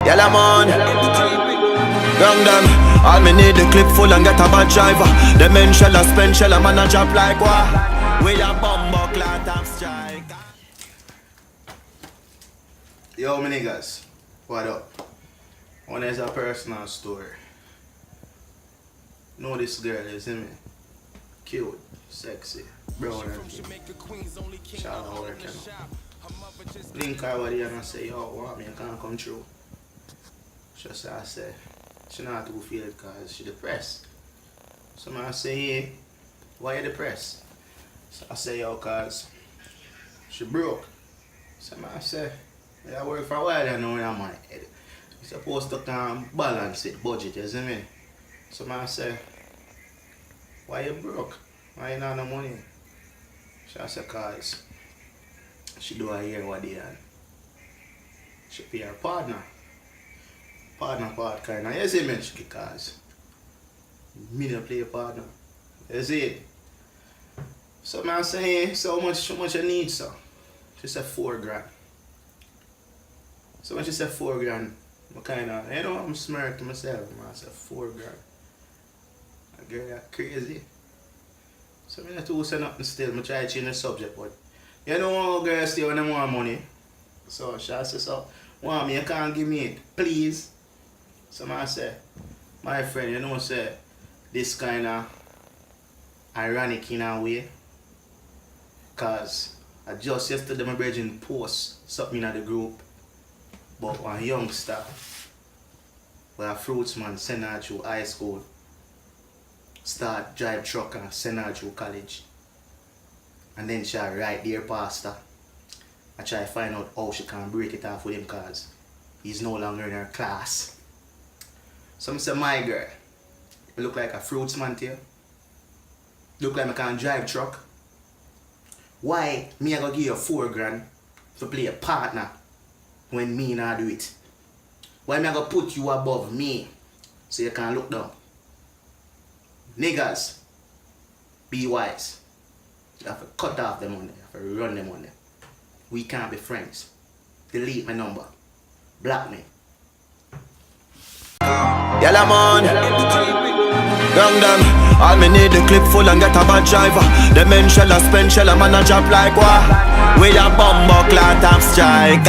Yalla man, young them. All me need the clip full and get a bad driver. The men shall a spend, shall a man a drop like what? We a bumbo clat and strike. Yo, my niggas, what up? One is a personal story. Know this girl, you see me? Cute, sexy, brown and pink. Shout out work, you know. Link her over there and say, yo, want me, I can't come through. She say, she not too feel it because she depressed. So I say, hey, why you depressed? So I say, yo, cause she broke. So I say, I work for a while and now in my head. You're supposed to balance it, budget, you see me? So I say, why you broke? Why you not have no money? She say, cause she do a year what they had. She pay her partner. Partner part kind of, you see me? Because me don't play a partner. You see it? So I say, so much you need, so? She said 4 grand. So when she said 4 grand, I kind of, you know, I'm smart to myself. I said 4 grand. That girl that crazy. So I don't say nothing still. I try to change the subject, but you know girls still when they want money. So she said, so, want me, you can't give me it, please. So I say, my friend, you know, say, this kind of ironic in a way. Because I just yesterday my brethren post something in the group about one youngster where a fruitsman send her through high school, start drive truck and send her through college. And then she write dear pastor. I try to find out how she can break it off with him because he's no longer in her class. Some say, my girl, you look like a fruitsman to you. Look like I can drive truck. Why me I gonna give you 4 grand to play a partner when me not do it? Why me I gonna put you above me so you can look down? Niggas, be wise. You have to cut off them on there. You have to run them on there. We can't be friends. Delete my number. Block me. Yalla man, young them. All me need the clip full and get a bad driver. The men shall a spend, shall a man a drop like what? We a bumbo clat and strike.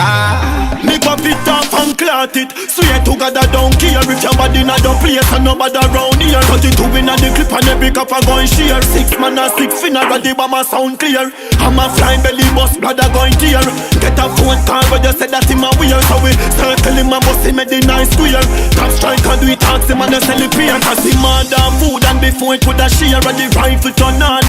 Me pop it off and clot it. Swear to God I don't care if your body not the place and nobody around here. 32 in the clip and every cup a going share. 6 man and 6 funeral, the bomb a sound clear. I'm a flying belly bus, blood a going tear. Get a phone call but you said that him a weird. So we circle him a bus, he made the nice square. Top strike and do it taxi man and sell it pay. Cause he mad and food and before it could a share. And the rifle turn on.